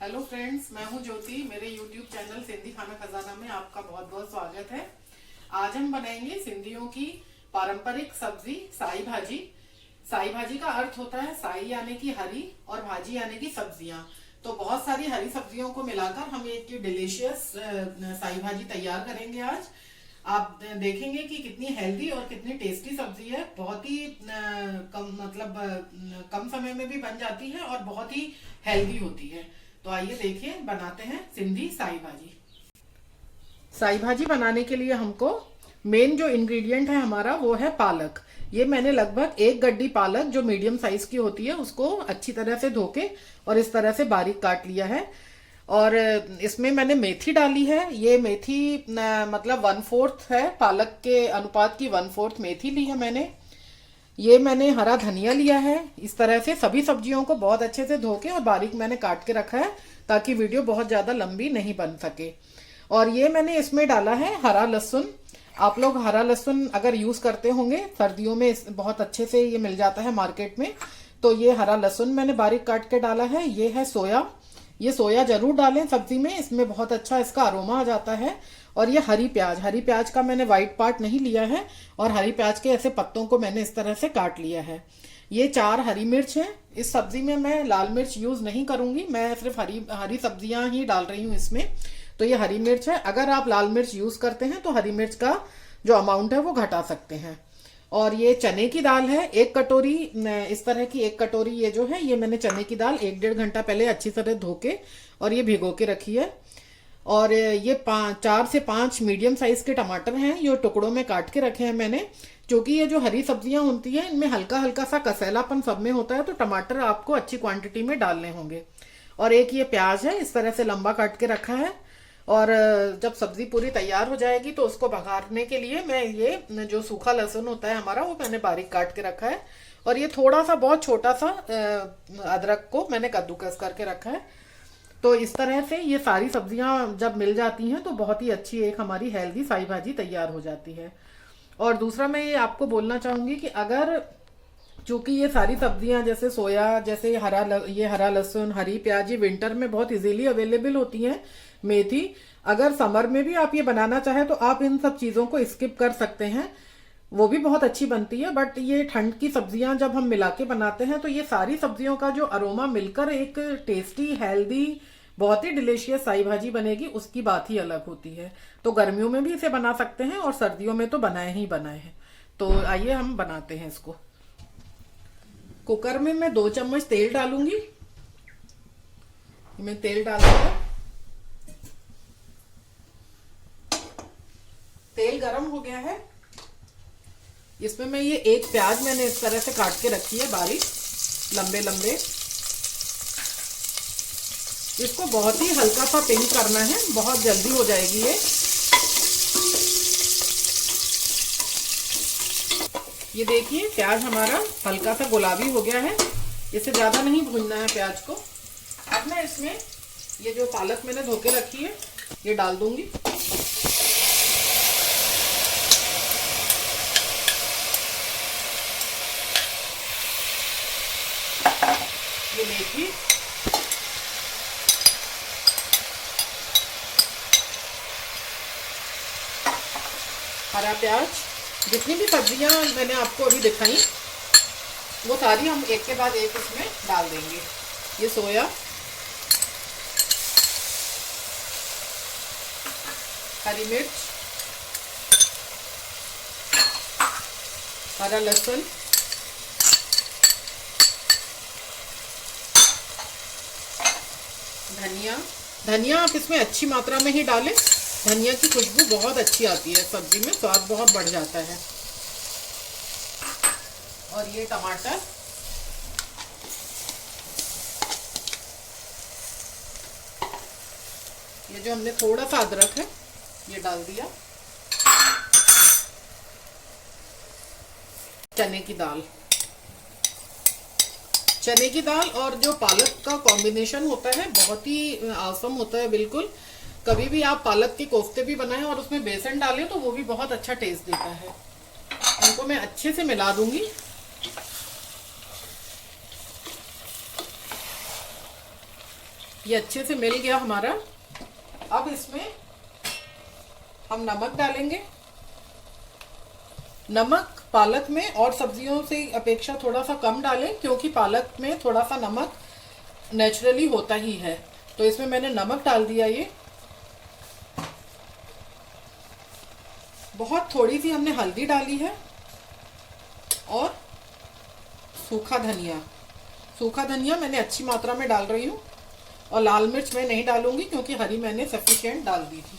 Hello friends, मैं हूं ज्योति। मेरे यूट्यूब चैनल सिंधी खाना खजाना में आपका बहुत बहुत स्वागत है। आज हम बनाएंगे सिंधियों की पारंपरिक सब्जी साई भाजी। साई भाजी का अर्थ होता है साई यानी कि हरी और भाजी यानी कि सब्जियां। तो बहुत सारी हरी सब्जियों को मिलाकर हम एक डिलीशियस साई भाजी तैयार करेंगे आज। आप देखेंगे कि कितनी हेल्दी और कितनी टेस्टी सब्जी है। बहुत ही कम समय में भी बन जाती है और बहुत ही हेल्दी होती है। तो आइए देखिए, बनाते हैं सिंधी साई भाजी। साई भाजी बनाने के लिए हमको मेन जो इंग्रेडिएंट है हमारा वो है पालक। ये मैंने लगभग एक गड्डी पालक जो मीडियम साइज की होती है उसको अच्छी तरह से धोके और इस तरह से बारीक काट लिया है। और इसमें मैंने मेथी डाली है। ये मेथी मतलब 1/4 है, पालक के अनुपात की 1/4 मेथी ली है मैंने। ये मैंने हरा धनिया लिया है। इस तरह से सभी सब्जियों को बहुत अच्छे से धो के और बारीक मैंने काट के रखा है ताकि वीडियो बहुत ज्यादा लंबी नहीं बन सके। और ये मैंने इसमें डाला है हरा लहसुन। आप लोग हरा लहसुन अगर यूज करते होंगे, सर्दियों में बहुत अच्छे से ये मिल जाता है मार्केट में। तो ये हरा लहसुन मैंने बारीक काट के डाला है। ये है सोया। ये सोया जरूर डालें सब्जी में, इसमें बहुत अच्छा इसका अरोमा आ जाता है। और ये हरी प्याज का मैंने व्हाइट पार्ट नहीं लिया है और हरी प्याज के ऐसे पत्तों को मैंने इस तरह से काट लिया है। ये 4 हरी मिर्च है। इस सब्जी में मैं लाल मिर्च यूज नहीं करूंगी, मैं सिर्फ हरी सब्जियां ही डाल रही हूँ इसमें। तो ये हरी मिर्च है। अगर आप लाल मिर्च यूज करते हैं तो हरी मिर्च का जो अमाउंट है वो घटा सकते हैं। और ये चने की दाल है 1 कटोरी। इस तरह की 1 कटोरी ये जो है, ये मैंने चने की दाल 1-1.5 घंटा पहले अच्छी तरह धो के और ये भिगो के रखी है। और ये 4 से 5 मीडियम साइज के टमाटर हैं, ये टुकड़ों में काट के रखे हैं मैंने। क्योंकि ये जो हरी सब्जियां होती हैं इनमें हल्का हल्का सा कसेलापन सब में होता है, तो टमाटर आपको अच्छी क्वांटिटी में डालने होंगे। और एक ये प्याज है, इस तरह से लंबा काट के रखा है। और जब सब्जी पूरी तैयार हो जाएगी तो उसको भगाने के लिए मैं ये जो सूखा लहसुन होता है हमारा वो मैंने बारीक काट के रखा है। और ये थोड़ा सा बहुत छोटा सा अदरक को मैंने कद्दूकस करके रखा है। तो इस तरह से ये सारी सब्जियां जब मिल जाती हैं तो बहुत ही अच्छी एक हमारी हेल्दी साई भाजी तैयार हो जाती है। और दूसरा मैं ये आपको बोलना चाहूंगी कि अगर चूंकि ये सारी सब्जियां जैसे सोया, जैसे हरा लहसुन, हरी प्याज, ये विंटर में बहुत इजीली अवेलेबल होती हैं। मेथी, अगर समर में भी आप ये बनाना चाहें तो आप इन सब चीजों को स्किप कर सकते हैं, वो भी बहुत अच्छी बनती है। बट ये ठंड की सब्जियां जब हम मिला के बनाते हैं तो ये सारी सब्जियों का जो अरोमा मिलकर एक टेस्टी, हेल्दी, बहुत ही डिलीशियस साई भाजी बनेगी, उसकी बात ही अलग होती है। तो गर्मियों में भी इसे बना सकते हैं और सर्दियों में तो बनाए ही बनाए हैं। तो आइए हम बनाते हैं इसको। कुकर में मैं 2 चम्मच तेल डालूंगी। मैं तेल डाल दूंगा। तेल गरम हो गया है। इसमें मैं ये एक प्याज मैंने इस तरह से काट के रखी है बारीक, लंबे लंबे। इसको बहुत ही हल्का सा पिंक करना है, बहुत जल्दी हो जाएगी ये देखिए प्याज हमारा हल्का सा गुलाबी हो गया है। इससे ज्यादा नहीं भूनना है प्याज को। अब मैं इसमें ये जो पालक मैंने धो के रखी है ये डाल दूंगी। ये मेथी, हरा प्याज, जितनी भी सब्जियां मैंने आपको अभी दिखाई वो सारी हम एक के बाद एक इसमें डाल देंगे। ये सोया, हरी मिर्च, हरा लहसुन, धनिया आप इसमें अच्छी मात्रा में ही डालें। धनिया की खुशबू बहुत अच्छी आती है सब्जी में, स्वाद बहुत बढ़ जाता है। और ये टमाटर, ये जो हमने थोड़ा सा अदरक है ये डाल दिया। चने की दाल और जो पालक का कॉम्बिनेशन होता है बहुत ही आसम होता है बिल्कुल। कभी भी आप पालक के कोफ्ते भी बनाएं और उसमें बेसन डालें तो वो भी बहुत अच्छा टेस्ट देता है। इनको मैं अच्छे से मिला दूंगी। ये अच्छे से मिल गया हमारा। अब इसमें हम नमक डालेंगे। नमक पालक में और सब्जियों से अपेक्षा थोड़ा सा कम डालें, क्योंकि पालक में थोड़ा सा नमक नेचुरली होता ही है। तो इसमें मैंने नमक डाल दिया। ये बहुत थोड़ी सी हमने हल्दी डाली है और सूखा धनिया मैंने अच्छी मात्रा में डाल रही हूँ। और लाल मिर्च मैं नहीं डालूंगी क्योंकि हरी मैंने सफिशिएंट डाल दी थी।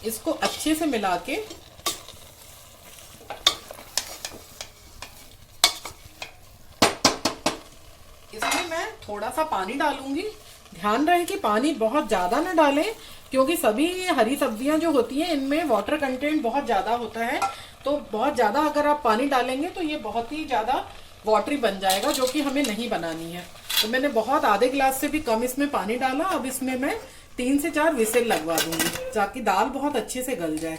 इसको अच्छे से मिला के इसमें मैं थोड़ा सा पानी डालूंगी। ध्यान रहे कि पानी बहुत ज्यादा ना डालें, क्योंकि सभी हरी सब्जियां जो होती हैं इनमें वाटर कंटेंट बहुत ज्यादा होता है। तो बहुत ज्यादा अगर आप पानी डालेंगे तो ये बहुत ही ज्यादा वाटरी बन जाएगा, जो कि हमें नहीं बनानी है। तो मैंने बहुत आधे गिलास से भी कम इसमें पानी डाला। अब इसमें मैं 3 से 4 विसिल लगवा दूंगी, ताकि दाल बहुत अच्छे से गल जाए।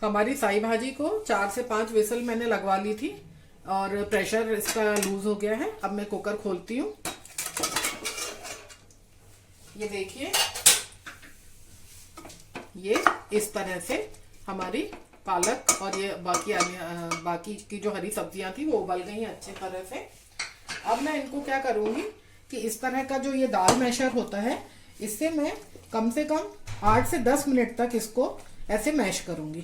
हमारी साई भाजी को 4 से 5 विसिल मैंने लगवा ली थी और प्रेशर इसका लूज हो गया है। अब मैं कुकर खोलती हूँ। ये देखिए, ये इस तरह से हमारी पालक और ये बाकी की जो हरी सब्जियां थी वो उबल गई हैं अच्छे तरह से। अब मैं इनको क्या करूंगी कि इस तरह का जो ये दाल मैशर होता है, इससे मैं कम से कम 8 से 10 मिनट तक इसको ऐसे मैश करूंगी।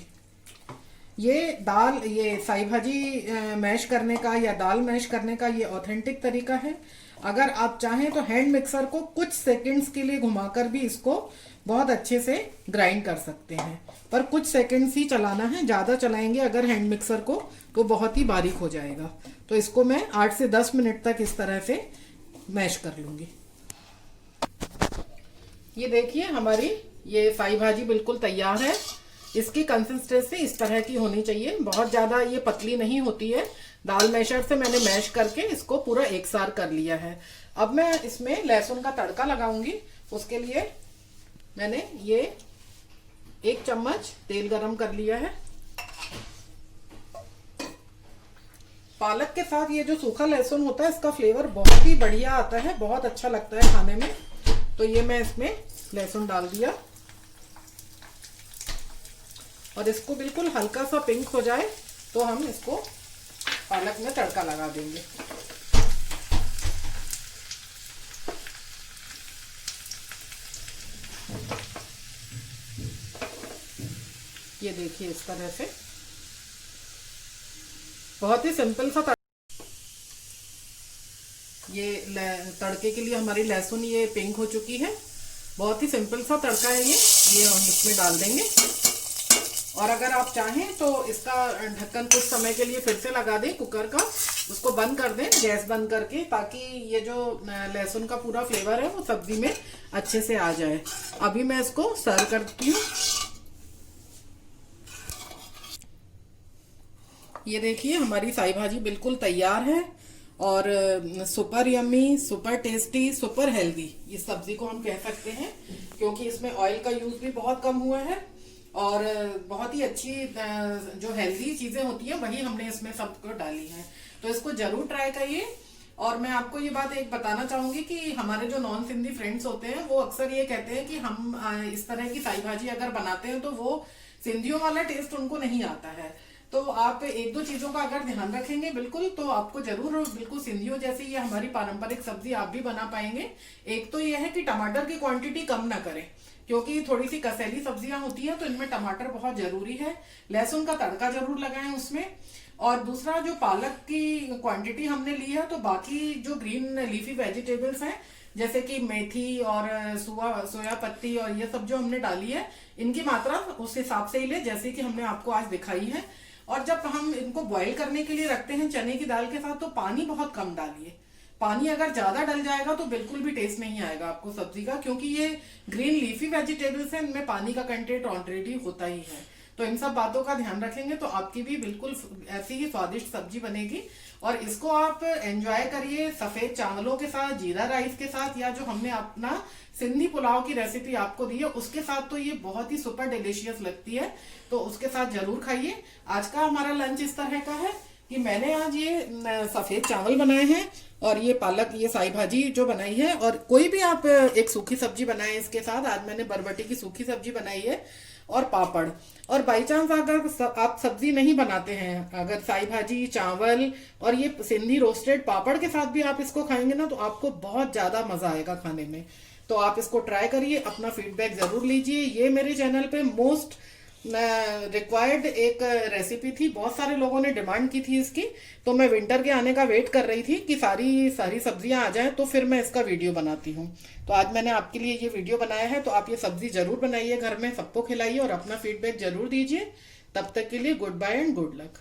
ये साई भाजी मैश करने का या दाल मैश करने का ये ऑथेंटिक तरीका है। अगर आप चाहें तो हैंड मिक्सर को कुछ सेकंड्स के लिए घुमाकर भी इसको बहुत अच्छे से ग्राइंड कर सकते हैं, पर कुछ सेकंड्स ही चलाना है। ज्यादा चलाएंगे अगर हैंड मिक्सर को तो बहुत ही बारीक हो जाएगा। तो इसको मैं 8 से 10 मिनट तक इस तरह से मैश कर लूंगी। ये देखिए, हमारी ये साई भाजी बिल्कुल तैयार है। इसकी कंसिस्टेंसी इस तरह की होनी चाहिए, बहुत ज्यादा ये पतली नहीं होती है। दाल मैशर से मैंने मैश करके इसको पूरा एक सार कर लिया है। अब मैं इसमें लहसुन का तड़का लगाऊंगी। उसके लिए मैंने ये 1 चम्मच तेल गरम कर लिया है। पालक के साथ ये जो सूखा लहसुन होता है इसका फ्लेवर बहुत ही बढ़िया आता है, बहुत अच्छा लगता है खाने में। तो ये मैं इसमें लहसुन डाल दिया और इसको बिल्कुल हल्का सा पिंक हो जाए तो हम इसको पालक में तड़का लगा देंगे। ये देखिए, इस तरह से बहुत ही सिंपल सा ये तड़के के लिए हमारी लहसुन ये पिंक हो चुकी है। बहुत ही सिंपल सा तड़का है ये हम इसमें डाल देंगे। और अगर आप चाहें तो इसका ढक्कन कुछ समय के लिए फिर से लगा दें कुकर का, उसको बंद कर दें गैस बंद करके, ताकि ये जो लहसुन का पूरा फ्लेवर है वो सब्जी में अच्छे से आ जाए। अभी मैं इसको सर्व करती हूँ। ये देखिए, हमारी साई भाजी बिल्कुल तैयार है और super yummy, super tasty, super healthy इस सब्जी को हम कह सकते हैं, क्योंकि इसमें ऑयल का यूज भी बहुत कम हुआ है और बहुत ही अच्छी जो हेल्दी चीजें होती है वही हमने इसमें सबको डाली है। तो इसको जरूर ट्राई करिए। और मैं आपको ये बात एक बताना चाहूंगी कि हमारे जो नॉन सिंधी फ्रेंड्स होते हैं वो अक्सर ये कहते हैं कि हम इस तरह की साई भाजी अगर बनाते हैं तो वो सिंधियों वाला टेस्ट उनको नहीं आता है। तो आप 1-2 चीजों का अगर ध्यान रखेंगे बिल्कुल, तो आपको जरूर बिल्कुल सिंधियों जैसी ये हमारी पारंपरिक सब्जी आप भी बना पाएंगे। एक तो ये है कि टमाटर की क्वांटिटी कम ना करें, क्योंकि थोड़ी सी कसैली सब्जियां होती हैं तो इनमें टमाटर बहुत जरूरी है। लहसुन का तड़का जरूर लगाएं उसमें। और दूसरा, जो पालक की क्वांटिटी हमने ली है, तो बाकी जो ग्रीन लीफी वेजिटेबल्स हैं जैसे कि मेथी और सोया पत्ती और ये सब जो हमने डाली है, इनकी मात्रा उस हिसाब से ही ले जैसे कि हमने आपको आज दिखाई है। और जब हम इनको बॉईल करने के लिए रखते हैं चने की दाल के साथ, तो पानी बहुत कम डालिए। पानी अगर ज्यादा डल जाएगा तो बिल्कुल भी टेस्ट नहीं आएगा आपको सब्जी का, क्योंकि ये ग्रीन लीफी वेजिटेबल्स हैं, इनमें पानी का कंटेंट ऑलरेडी होता ही है। तो इन सब बातों का ध्यान रखेंगे तो आपकी भी बिल्कुल ऐसी ही स्वादिष्ट सब्जी बनेगी। और इसको आप एंजॉय करिए सफेद चावलों के साथ, जीरा राइस के साथ, या जो हमने अपना सिंधी पुलाव की रेसिपी आपको दी है उसके साथ, तो ये बहुत ही सुपर डिलीशियस लगती है। तो उसके साथ जरूर खाइए। आज का हमारा लंच इस तरह का है। कि मैंने आज ये सफेद चावल बनाए हैं और ये पालक, ये साई भाजी जो बनाई है, और कोई भी आप एक सूखी सब्जी बनाए इसके साथ। आज मैंने बरबटी की सूखी सब्जी बनाई है और पापड़। और बाई चांस अगर आप सब्जी नहीं बनाते हैं, अगर साई भाजी, चावल और ये सिंधी रोस्टेड पापड़ के साथ भी आप इसको खाएंगे ना, तो आपको बहुत ज्यादा मजा आएगा खाने में। तो आप इसको ट्राई करिए, अपना फीडबैक जरूर लीजिए। ये मेरे चैनल पे मोस्ट रिक्वायर्ड एक रेसिपी थी, बहुत सारे लोगों ने डिमांड की थी इसकी। तो मैं विंटर के आने का वेट कर रही थी कि सारी सारी सब्जियां आ जाएं, तो फिर मैं इसका वीडियो बनाती हूँ। तो आज मैंने आपके लिए ये वीडियो बनाया है। तो आप ये सब्जी जरूर बनाइए घर में, सबको खिलाइए और अपना फीडबैक जरूर दीजिए। तब तक के लिए goodbye and good luck.